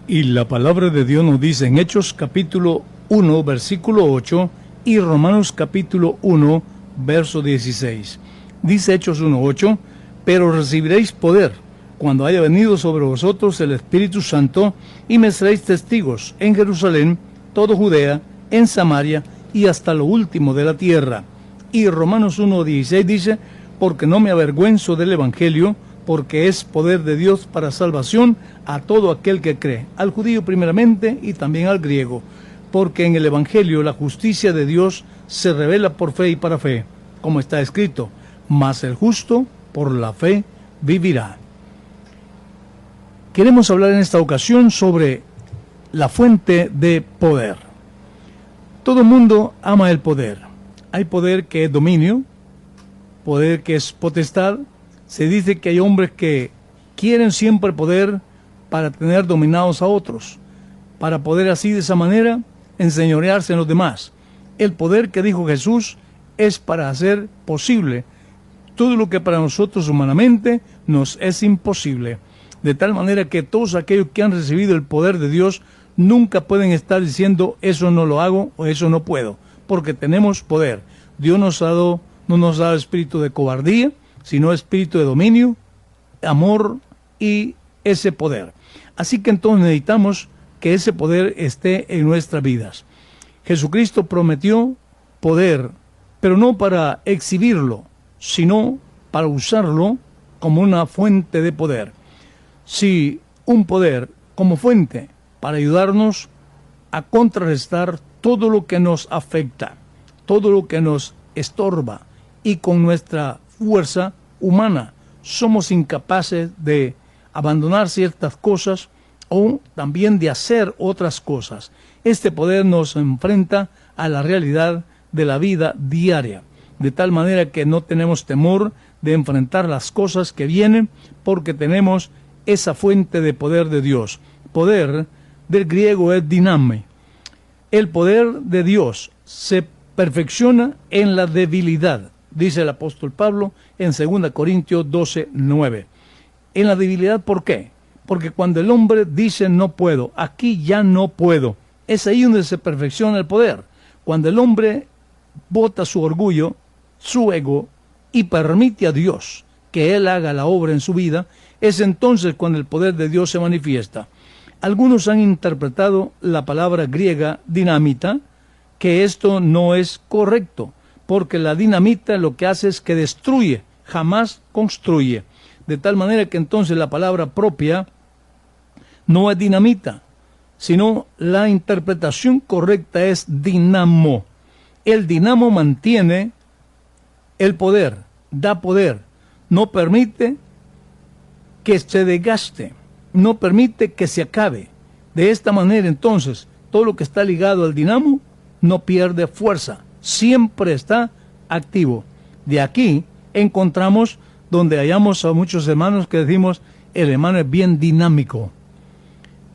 Y la palabra de Dios nos dice en Hechos capítulo 1, versículo 8 y Romanos capítulo 1, verso 16. Dice Hechos 1, 8, pero recibiréis poder cuando haya venido sobre vosotros el Espíritu Santo y me seréis testigos en Jerusalén, toda Judea, en Samaria y hasta lo último de la tierra. Y Romanos 1, 16 dice, porque no me avergüenzo del Evangelio, porque es poder de Dios para salvación a todo aquel que cree, al judío primeramente y también al griego, porque en el Evangelio la justicia de Dios se revela por fe y para fe, como está escrito, mas el justo por la fe vivirá. Queremos hablar en esta ocasión sobre la fuente de poder. Todo el mundo ama el poder. Hay poder que es dominio, poder que es potestad. Se dice que hay hombres que quieren siempre poder para tener dominados a otros, para poder así de esa manera enseñorearse en los demás. El poder que dijo Jesús es para hacer posible todo lo que para nosotros humanamente nos es imposible. De tal manera que todos aquellos que han recibido el poder de Dios nunca pueden estar diciendo eso no lo hago o eso no puedo, porque tenemos poder. Dios no nos ha dado espíritu de cobardía, sino espíritu de dominio, amor y ese poder. Así que entonces necesitamos que ese poder esté en nuestras vidas. Jesucristo prometió poder, pero no para exhibirlo, sino para usarlo como una fuente de poder. Si un poder como fuente para ayudarnos a contrarrestar todo lo que nos afecta, todo lo que nos estorba, y con nuestra fuerza humana somos incapaces de abandonar ciertas cosas o también de hacer otras cosas. Este poder nos enfrenta a la realidad de la vida diaria, de tal manera que no tenemos temor de enfrentar las cosas que vienen porque tenemos esa fuente de poder de Dios. Poder del griego es diname. El poder de Dios se perfecciona en la debilidad, dice el apóstol Pablo en 2 Corintios 12, 9. En la debilidad, ¿por qué? Porque cuando el hombre dice no puedo, aquí ya no puedo, es ahí donde se perfecciona el poder. Cuando el hombre bota su orgullo, su ego, y permite a Dios que Él haga la obra en su vida, es entonces cuando el poder de Dios se manifiesta. Algunos han interpretado la palabra griega dinamita, que esto no es correcto, porque la dinamita lo que hace es que destruye, jamás construye. De tal manera que entonces la palabra propia no es dinamita, sino la interpretación correcta es dinamo. El dinamo mantiene el poder, da poder, no permite que se desgaste, no permite que se acabe. De esta manera entonces todo lo que está ligado al dinamo no pierde fuerza, siempre está activo. De aquí encontramos donde hallamos a muchos hermanos que decimos el hermano es bien dinámico.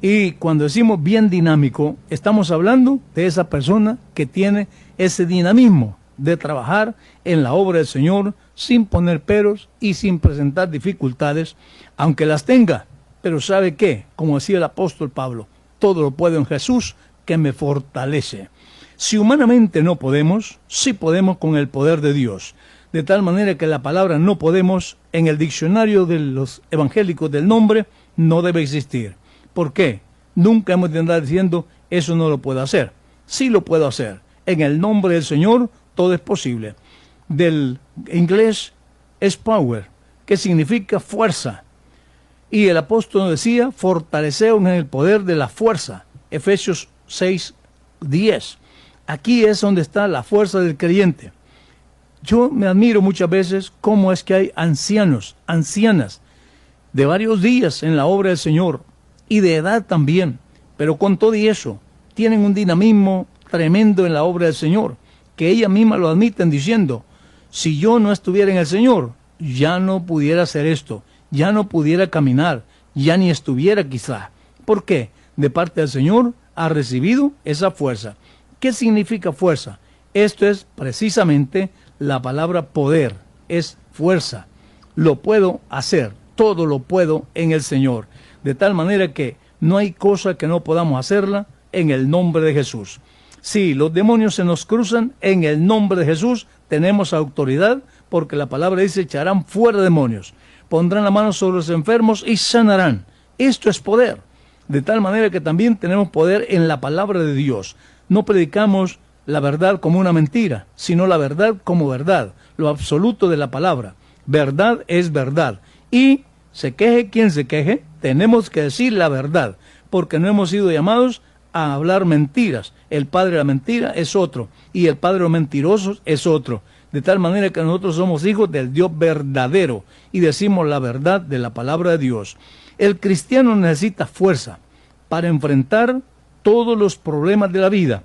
Y cuando decimos bien dinámico, estamos hablando de esa persona que tiene ese dinamismo de trabajar en la obra del Señor sin poner peros y sin presentar dificultades, aunque las tenga. Pero ¿sabe qué? Como decía el apóstol Pablo, todo lo puedo en Jesús que me fortalece. Si humanamente no podemos, sí podemos con el poder de Dios. De tal manera que la palabra no podemos en el diccionario de los evangélicos del nombre no debe existir. ¿Por qué? Nunca hemos de andar diciendo eso no lo puedo hacer. Sí lo puedo hacer. En el nombre del Señor todo es posible. Del inglés es power, que significa fuerza. Y el apóstol decía, fortaleceos en el poder de la fuerza. Efesios 6, 10. Aquí es donde está la fuerza del creyente. Yo me admiro muchas veces cómo es que hay ancianos, ancianas, de varios días en la obra del Señor, y de edad también, pero con todo y eso, tienen un dinamismo tremendo en la obra del Señor, que ellas mismas lo admiten diciendo, si yo no estuviera en el Señor, ya no pudiera hacer esto, ya no pudiera caminar, ya ni estuviera quizá. ¿Por qué? De parte del Señor ha recibido esa fuerza. ¿Qué significa fuerza? Esto es precisamente la palabra poder, es fuerza. Lo puedo hacer, todo lo puedo en el Señor. De tal manera que No hay cosa que no podamos hacerla en el nombre de Jesús. Si los demonios se nos cruzan, en el nombre de Jesús tenemos autoridad, porque la palabra dice: echarán fuera demonios, pondrán la mano sobre los enfermos y sanarán. Esto es poder. De tal manera que también tenemos poder en la palabra de Dios. No predicamos la verdad como una mentira, sino la verdad como verdad, lo absoluto de la palabra. Verdad es verdad. Y se queje quien se queje, tenemos que decir la verdad, porque no hemos sido llamados a hablar mentiras. El padre de la mentira es otro, y el padre de los mentirosos es otro. De tal manera que nosotros somos hijos del Dios verdadero, y decimos la verdad de la palabra de Dios. El cristiano necesita fuerza para enfrentar todos los problemas de la vida.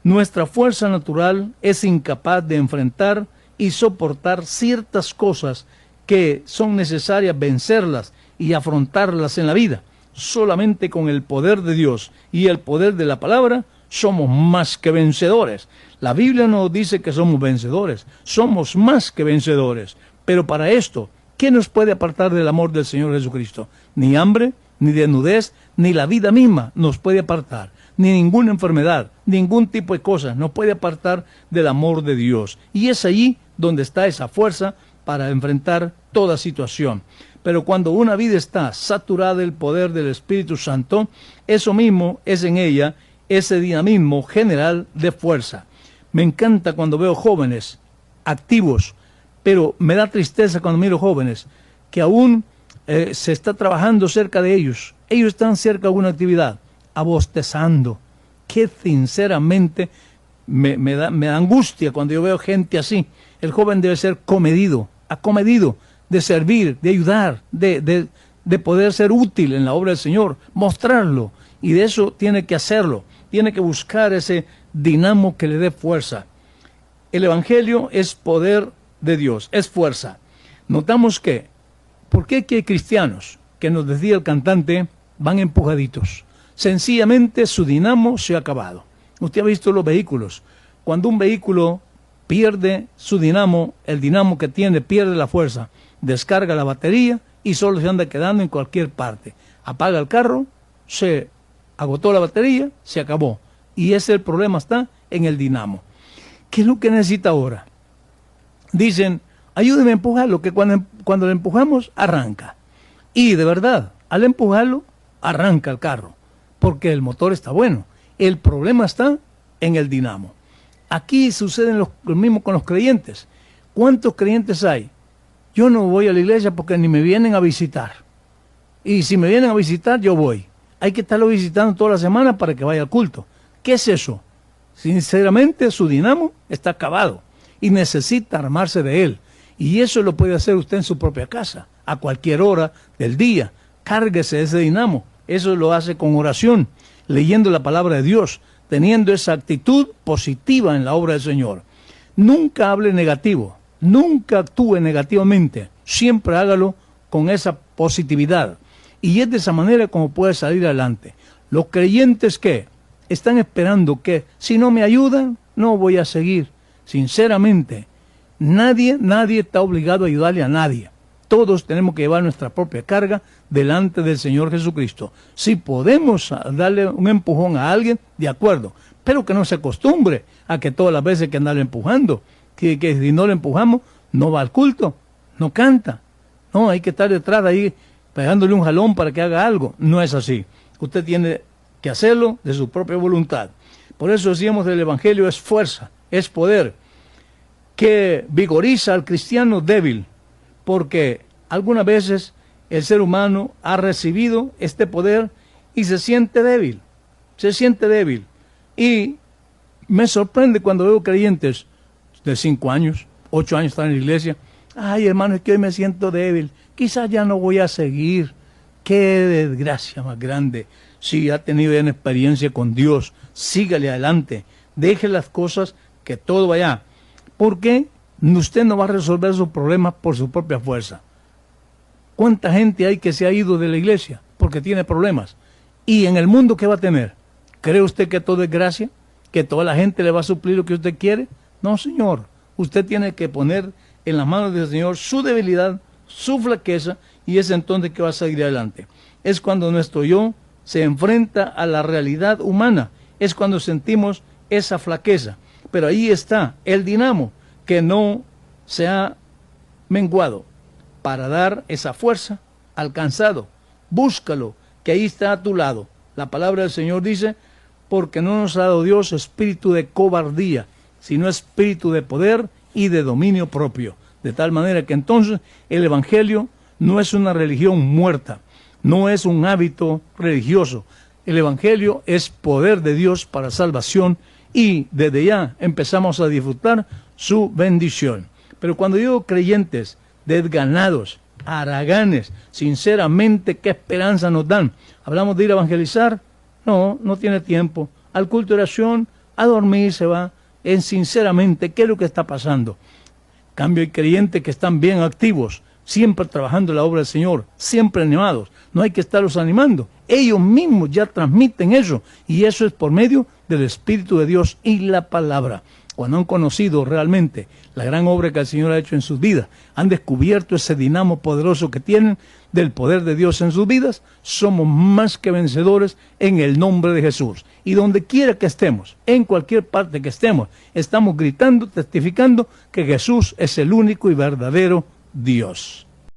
Nuestra fuerza natural es incapaz de enfrentar y soportar ciertas cosas que son necesarias vencerlas y afrontarlas en la vida. Solamente con el poder de Dios y el poder de la palabra somos más que vencedores. La Biblia nos dice que somos vencedores, somos más que vencedores. Pero para esto, ¿qué nos puede apartar del amor del Señor Jesucristo? Ni hambre, ni desnudez, ni la vida misma nos puede apartar. Ni ninguna enfermedad, ningún tipo de cosa nos puede apartar del amor de Dios. Y es allí donde está esa fuerza para enfrentar toda situación. Pero cuando una vida está saturada del poder del Espíritu Santo, eso mismo es en ella ese dinamismo general de fuerza. Me encanta cuando veo jóvenes activos, pero me da tristeza cuando miro jóvenes que aún se está trabajando cerca de ellos. Ellos están cerca de alguna actividad, abostezando. Que sinceramente me da angustia cuando yo veo gente así. El joven debe ser comedido, acomedido, de servir, de ayudar, de poder ser útil en la obra del Señor, mostrarlo, y de eso tiene que hacerlo, tiene que buscar ese dinamo que le dé fuerza. El Evangelio es poder de Dios, es fuerza. Notamos que, ¿por qué que hay cristianos que, nos decía el cantante, van empujaditos? Sencillamente su dinamo se ha acabado. Usted ha visto los vehículos. Cuando un vehículo pierde su dinamo, el dinamo que tiene pierde la fuerza, descarga la batería y solo se anda quedando en cualquier parte. Apaga el carro, se agotó la batería, se acabó. Y ese el problema está en el dinamo. ¿Qué es lo que necesita ahora? Dicen, ayúdeme a empujarlo, que cuando lo empujamos, arranca. Y de verdad, al empujarlo, arranca el carro, porque el motor está bueno. El problema está en el dinamo. Aquí sucede lo mismo con los creyentes. ¿Cuántos creyentes hay? Yo no voy a la iglesia porque ni me vienen a visitar. Y si me vienen a visitar, yo voy. Hay que estarlo visitando toda la semana para que vaya al culto. ¿Qué es eso? Sinceramente, su dinamo está acabado y necesita armarse de él. Y eso lo puede hacer usted en su propia casa, a cualquier hora del día. Cárguese de ese dinamo. Eso lo hace con oración, leyendo la palabra de Dios, teniendo esa actitud positiva en la obra del Señor. Nunca hable negativo, nunca actúe negativamente, siempre hágalo con esa positividad. Y es de esa manera como puede salir adelante. Los creyentes que están esperando que si no me ayudan, no voy a seguir. Sinceramente, nadie está obligado a ayudarle a nadie. Todos tenemos que llevar nuestra propia carga delante del Señor Jesucristo. Si podemos darle un empujón a alguien, de acuerdo, pero que no se acostumbre a que todas las veces que andarle empujando, que si no le empujamos, no va al culto, no canta. No, hay que estar detrás de ahí pegándole un jalón para que haga algo. No es así. Usted tiene que hacerlo de su propia voluntad. Por eso decíamos que el Evangelio es fuerza, es poder, que vigoriza al cristiano débil, porque algunas veces el ser humano ha recibido este poder y se siente débil. Y me sorprende cuando veo creyentes de 5 años, 8 años están en la iglesia. Ay, hermano, es que hoy me siento débil. Quizás ya no voy a seguir. Qué desgracia más grande. Si ha tenido ya una experiencia con Dios, sígale adelante. Deje las cosas, que todo vaya. ¿Por qué? Usted no va a resolver sus problemas por su propia fuerza. ¿Cuánta gente hay que se ha ido de la iglesia porque tiene problemas? ¿Y en el mundo qué va a tener? ¿Cree usted que todo es gracia? ¿Que toda la gente le va a suplir lo que usted quiere? No, señor. Usted tiene que poner en las manos del Señor su debilidad, su flaqueza, y es entonces que va a seguir adelante. Es cuando nuestro yo se enfrenta a la realidad humana, es cuando sentimos esa flaqueza. Pero ahí está el dinamo que no se ha menguado para dar esa fuerza al cansado. Búscalo, que ahí está a tu lado. La palabra del Señor dice, porque no nos ha dado Dios espíritu de cobardía, sino espíritu de poder y de dominio propio. De tal manera que entonces el Evangelio no es una religión muerta, no es un hábito religioso. El Evangelio es poder de Dios para salvación y desde ya empezamos a disfrutar su bendición. Pero cuando digo creyentes desganados, haraganes, sinceramente, ¿qué esperanza nos dan? ¿Hablamos de ir a evangelizar? No, no tiene tiempo. Al culto de oración, a dormir se va. Sinceramente, ¿qué es lo que está pasando? Cambio, hay creyentes que están bien activos, siempre trabajando en la obra del Señor, siempre animados. No hay que estarlos animando. Ellos mismos ya transmiten eso, y eso es por medio del Espíritu de Dios y la palabra. Cuando han conocido realmente la gran obra que el Señor ha hecho en sus vidas, han descubierto ese dinamo poderoso que tienen del poder de Dios en sus vidas, somos más que vencedores en el nombre de Jesús. Y donde quiera que estemos, en cualquier parte que estemos, estamos gritando, testificando que Jesús es el único y verdadero Dios.